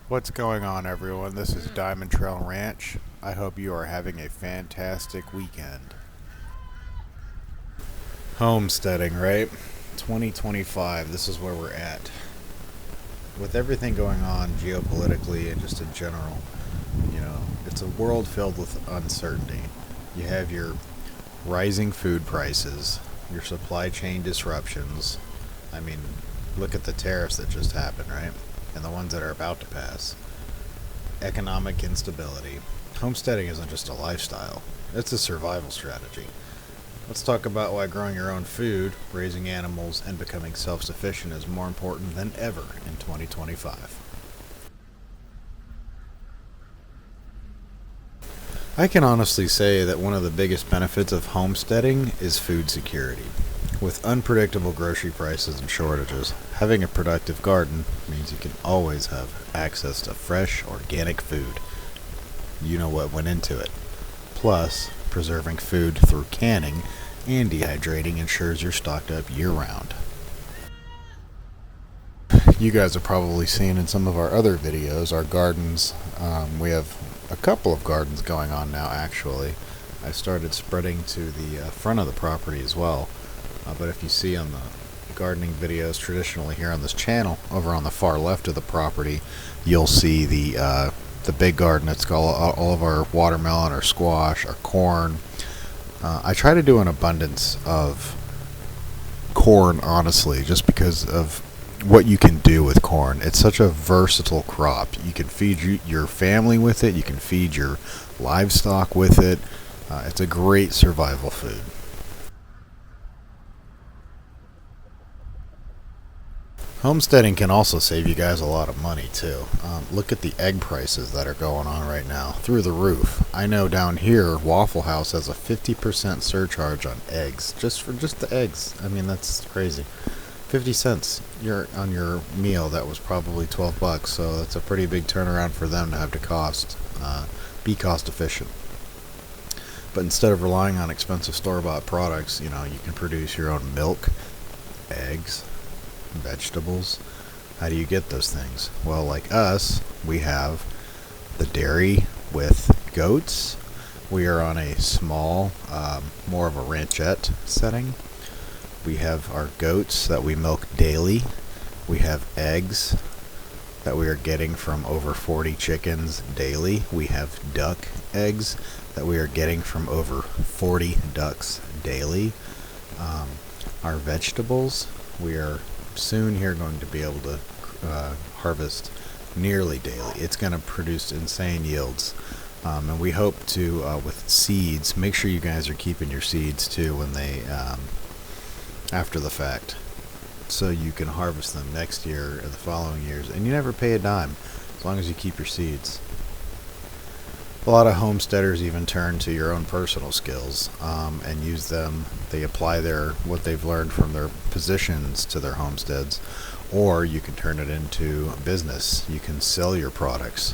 What's going on, everyone? This is DiamondTrail Ranch. I hope you are having a fantastic weekend. Homesteading, right? 2025, this is where we're at. With everything going on geopolitically and just in general, it's a world filled with uncertainty. You have your rising food prices, your supply chain disruptions. I mean, look at the tariffs that just happened, right? And the ones that are about to pass. Economic instability. Homesteading isn't just a lifestyle, it's a survival strategy. Let's talk about why growing your own food, raising animals, and becoming self-sufficient is more important than ever in 2025. I can honestly say that one of the biggest benefits of homesteading is food security. With unpredictable grocery prices and shortages, having a productive garden means you can always have access to fresh, organic food. You know what went into it. Plus, preserving food through canning and dehydrating ensures you're stocked up year-round. You guys have probably seen in some of our other videos our gardens. We have a couple of gardens going on now, actually. I started spreading to the front of the property as well. But if you see on the gardening videos traditionally here on this channel, over on the far left of the property, you'll see the big garden. It's got all of our watermelon, our squash, our corn. I try to do an abundance of corn, honestly, just because of what you can do with corn. It's such a versatile crop. You can feed your family with it. You can feed your livestock with it. It's a great survival food. Homesteading can also save you guys a lot of money too. Look at the egg prices that are going on right now, through the roof. I know down here, Waffle House has a 50% surcharge on eggs, just the eggs. I mean, that's crazy. 50 cents on your meal that was probably $12, so that's a pretty big turnaround for them to have to be cost efficient. But instead of relying on expensive store-bought products, you can produce your own milk, eggs, vegetables. How do you get those things? Well, like us, we have the dairy with goats. We are on a small, more of a ranchette setting. We have our goats that we milk daily. We have eggs that we are getting from over 40 chickens daily. We have duck eggs that we are getting from over 40 ducks daily. Our vegetables, we are soon here going to be able to harvest nearly daily. It's going to produce insane yields. And we hope to, with seeds, make sure you guys are keeping your seeds too when they, after the fact, so you can harvest them next year or the following years, and you never pay a dime as long as you keep your seeds. A lot of homesteaders even turn to your own personal skills and use them. They apply what they've learned from their positions to their homesteads, or you can turn it into a business. You can sell your products.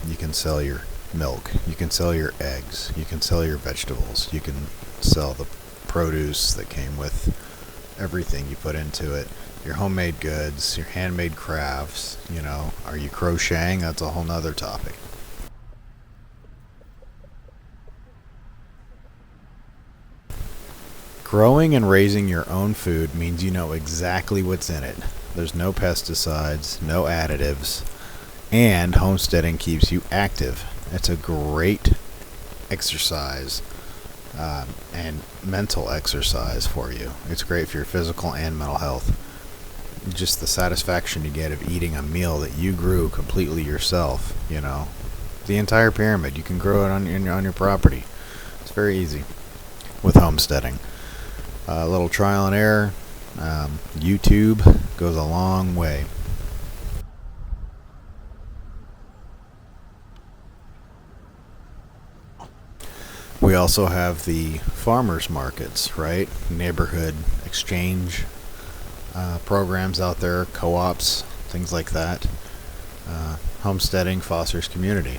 You can sell your milk. You can sell your eggs. You can sell your vegetables. You can sell the produce that came with everything you put into it. Your homemade goods, your handmade crafts. Are you crocheting? That's a whole nother topic. Growing and raising your own food means you know exactly what's in it. There's no pesticides, no additives, and homesteading keeps you active. It's a great exercise and mental exercise for you. It's great for your physical and mental health. Just the satisfaction you get of eating a meal that you grew completely yourself, The entire pyramid, you can grow it on your property. It's very easy with homesteading. A little trial and error. YouTube goes a long way. We also have the farmers markets, right? Neighborhood exchange programs out there, co-ops, things like that. Homesteading fosters community.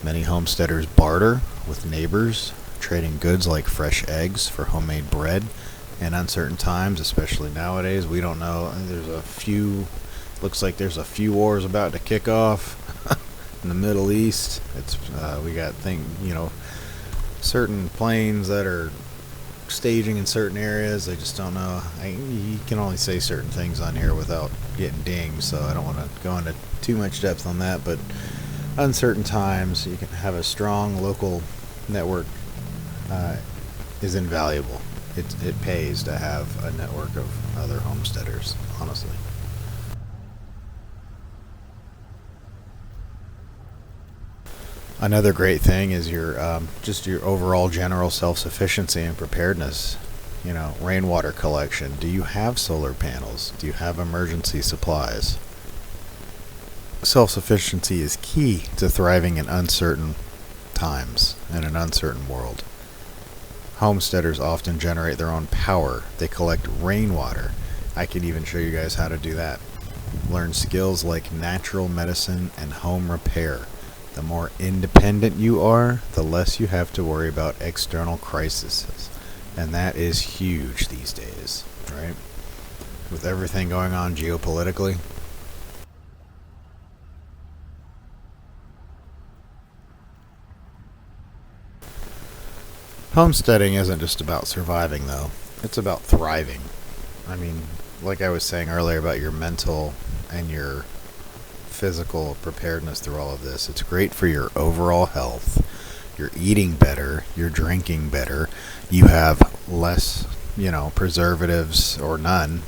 Many homesteaders barter with neighbors, trading goods like fresh eggs for homemade bread. In uncertain times, especially nowadays, we don't know. There's a few Looks like there's a few wars about to kick off in the Middle East. It's we got certain planes that are staging in certain areas. I just don't know. You can only say certain things on here without getting dinged, so I don't want to go into too much depth on that. But uncertain times, you can have a strong local network is invaluable. It pays to have a network of other homesteaders, honestly. Another great thing is your just your overall general self-sufficiency and preparedness. Rainwater collection. Do you have solar panels? Do you have emergency supplies? Self-sufficiency is key to thriving in uncertain times in an uncertain world. Homesteaders often generate their own power. They collect rainwater. I can even show you guys how to do that. Learn skills like natural medicine and home repair. The more independent you are, the less you have to worry about external crises. And that is huge these days, right? With everything going on geopolitically. Homesteading isn't just about surviving, though. It's about thriving. I mean, like I was saying earlier about your mental and your physical preparedness through all of this. It's great for your overall health. You're eating better. You're drinking better. You have less, preservatives or none.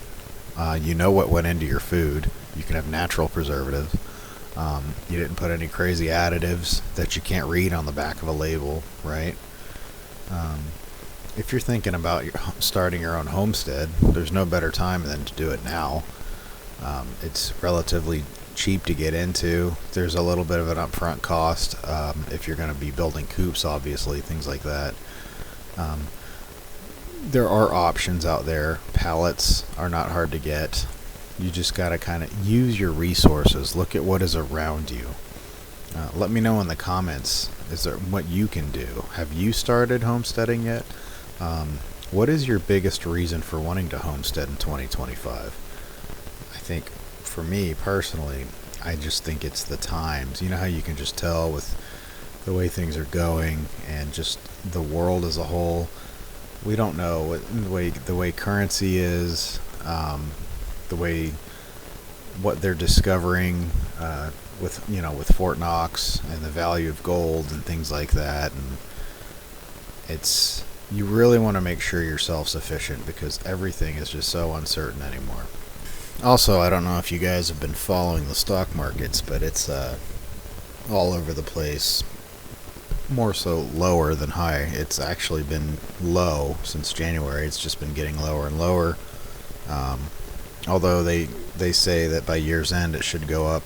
You know what went into your food. You can have natural preservatives. You didn't put any crazy additives that you can't read on the back of a label, right? If you're thinking about starting your own homestead, there's no better time than to do it now. It's relatively cheap to get into. There's a little bit of an upfront cost if you're going to be building coops, obviously, things like that. There are options out there. Pallets are not hard to get. You just got to kind of use your resources. Look at what is around you. Let me know in the comments, is there what you can do? Have you started homesteading yet? What is your biggest reason for wanting to homestead in 2025? I think for me personally, I just think it's the times. You know how you can just tell with the way things are going and just the world as a whole. We don't know the way currency is, what they're discovering with Fort Knox and the value of gold and things like that. And you really want to make sure you're self-sufficient because everything is just so uncertain anymore. Also, I don't know if you guys have been following the stock markets, but it's all over the place. More so lower than high. It's actually been low since January. It's just been getting lower and lower. Although they say that by year's end it should go up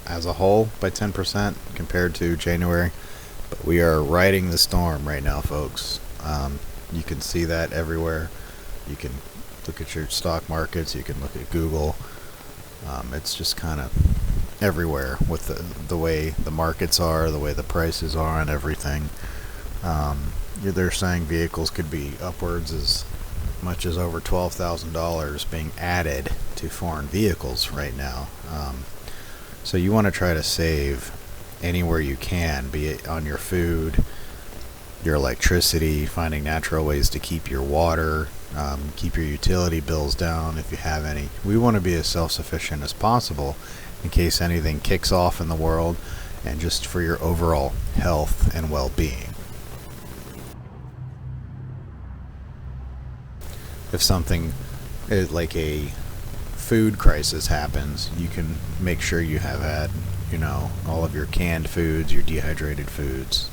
as a whole by 10% compared to January. But we are riding the storm right now, folks. You can see that everywhere. You can look at your stock markets. You can look at Google. It's just kind of everywhere with the way the markets are, the way the prices are, and everything. They're saying vehicles could be upwards as much as over $12,000 being added to foreign vehicles right now. So you want to try to save anywhere you can, be it on your food, your electricity, finding natural ways to keep your water, keep your utility bills down if you have any. We want to be as self-sufficient as possible in case anything kicks off in the world and just for your overall health and well-being. If something like a food crisis happens, you can make sure you have had, all of your canned foods, your dehydrated foods,